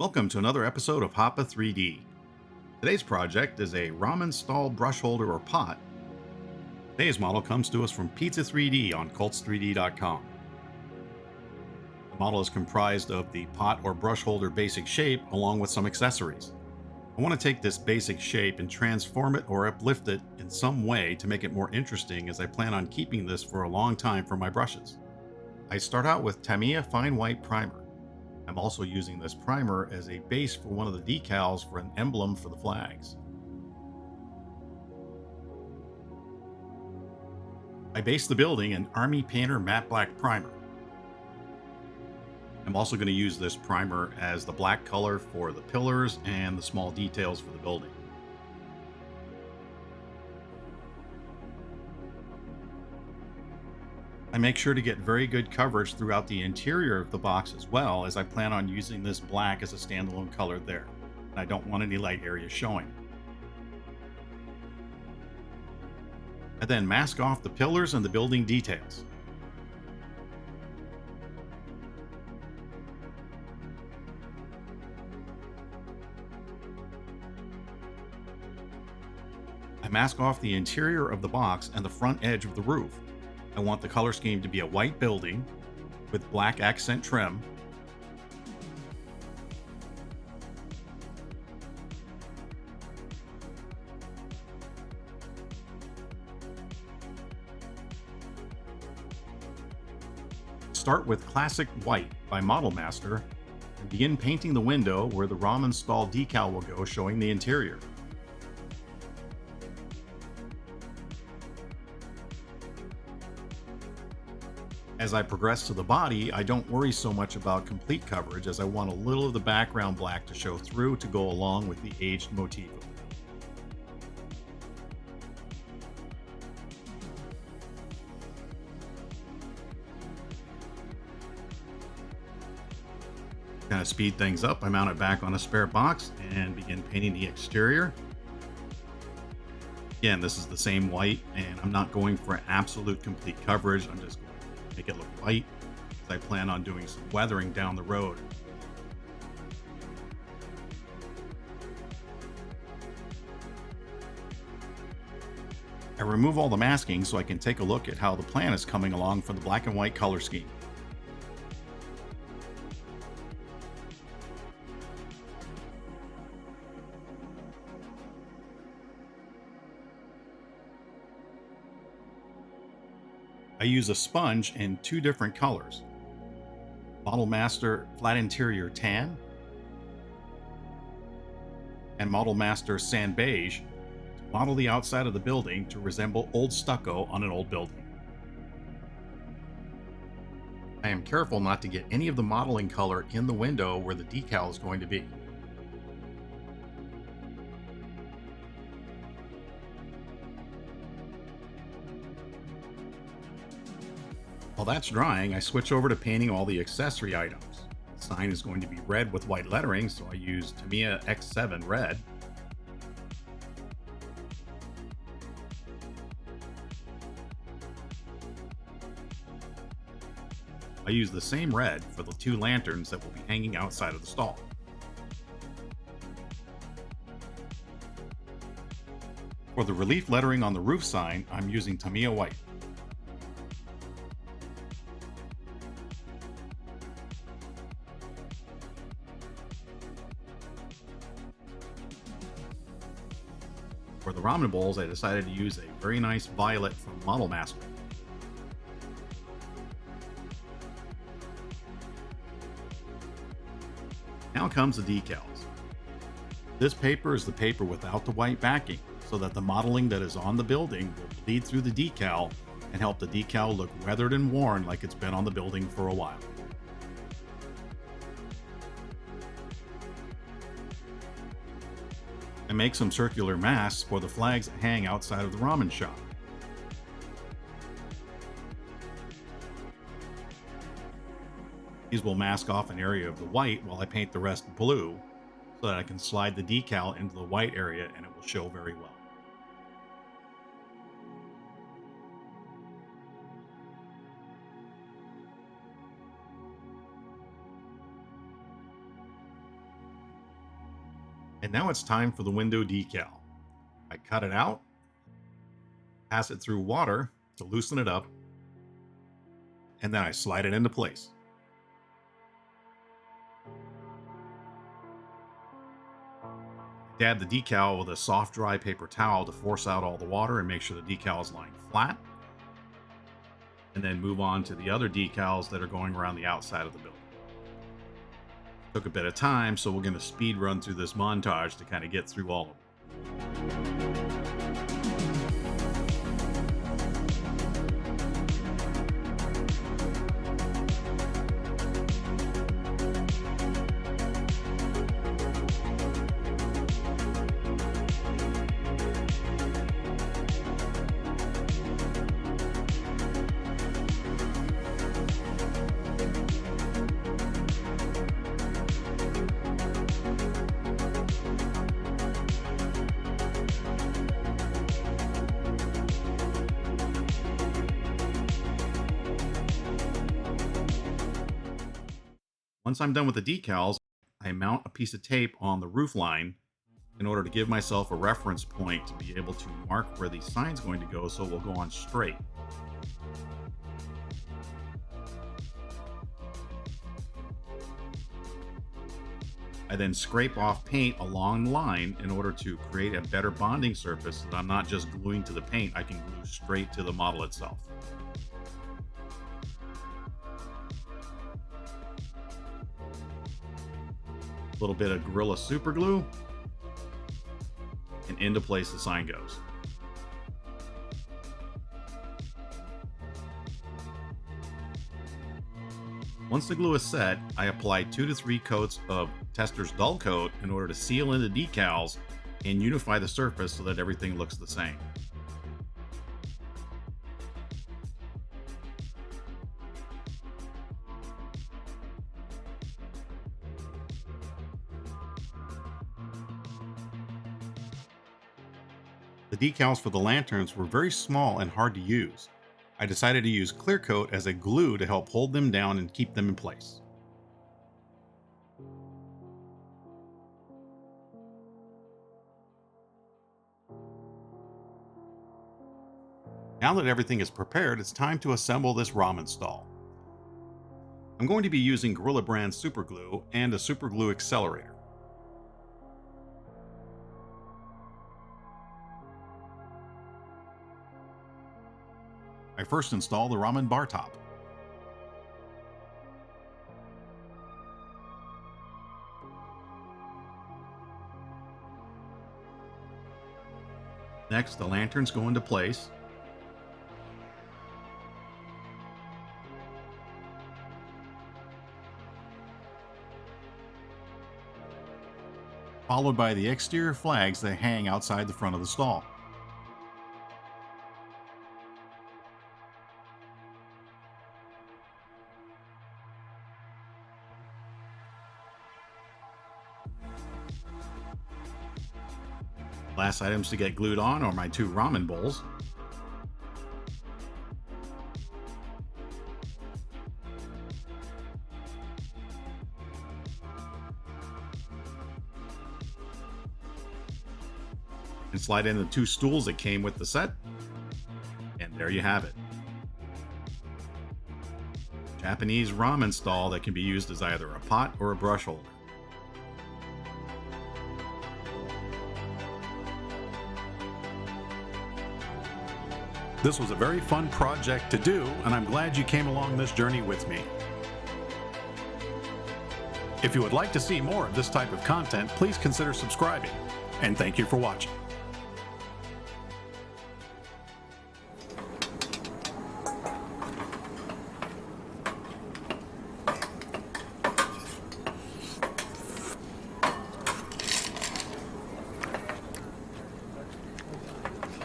Welcome to another episode of Hoppa 3D. Today's project is a Ramen Stall Brush Holder or Pot. Today's model comes to us from Pizza 3D on Cults3D.com. The model is comprised of the pot or brush holder basic shape along with some accessories. I want to take this basic shape and transform it or uplift it in some way to make it more interesting, as I plan on keeping this for a long time for my brushes. I start out with Tamiya Fine White Primer. I'm also using this primer as a base for one of the decals for an emblem for the flags. I base the building in Army Painter Matte Black Primer. I'm also going to use this primer as the black color for the pillars and the small details for the building. I make sure to get very good coverage throughout the interior of the box as well, as I plan on using this black as a standalone color there, and I don't want any light areas showing. I then mask off the pillars and the building details. I mask off the interior of the box and the front edge of the roof. I want the color scheme to be a white building with black accent trim. Start with Classic White by Model Master and begin painting the window where the Ramen Stall decal will go, showing the interior. As I progress to the body, I don't worry so much about complete coverage, as I want a little of the background black to show through to go along with the aged motif. Kind of speed things up, I mount it back on a spare box and begin painting the exterior. Again, this is the same white, and I'm not going for absolute complete coverage. I'm just going to make it look white, as I plan on doing some weathering down the road. I remove all the masking so I can take a look at how the plan is coming along for the black and white color scheme. I use a sponge in two different colors: Model Master Flat Interior Tan and Model Master Sand Beige, to model the outside of the building to resemble old stucco on an old building. I am careful not to get any of the modeling color in the window where the decal is going to be. While that's drying, I switch over to painting all the accessory items. The sign is going to be red with white lettering, so I use Tamiya X7 red. I use the same red for the two lanterns that will be hanging outside of the stall. For the relief lettering on the roof sign, I'm using Tamiya white. For the ramen bowls, I decided to use a very nice violet from Model Master. Now comes the decals. This paper is the paper without the white backing, so that the modeling that is on the building will bleed through the decal and help the decal look weathered and worn like it's been on the building for a while. I make some circular masks for the flags that hang outside of the ramen shop. These will mask off an area of the white while I paint the rest blue, so that I can slide the decal into the white area and it will show very well. And now it's time for the window decal. I cut it out, pass it through water to loosen it up, and then I slide it into place. Dab the decal with a soft, dry paper towel to force out all the water and make sure the decal is lying flat. And then move on to the other decals that are going around the outside of the building. Took a bit of time, so we're going to speed run through this montage to kind of get through all of them. Once I'm done with the decals, I mount a piece of tape on the roof line in order to give myself a reference point to be able to mark where the sign's going to go so it will go on straight. I then scrape off paint along the line in order to create a better bonding surface so that I'm not just gluing to the paint, I can glue straight to the model itself. A little bit of Gorilla Super Glue, and into place the sign goes. Once the glue is set, I apply 2 to 3 coats of Tester's Dull Coat in order to seal in the decals and unify the surface so that everything looks the same. The decals for the lanterns were very small and hard to use. I decided to use clear coat as a glue to help hold them down and keep them in place. Now that everything is prepared, it's time to assemble this ramen stall. I'm going to be using Gorilla Brand Super Glue and a Super Glue Accelerator. I first install the ramen bar top. Next, the lanterns go into place. Followed by the exterior flags that hang outside the front of the stall. Last items to get glued on are my 2 ramen bowls. And slide in the 2 stools that came with the set. And there you have it. Japanese ramen stall that can be used as either a pot or a brush holder. This was a very fun project to do, and I'm glad you came along this journey with me. If you would like to see more of this type of content, please consider subscribing, and thank you for watching.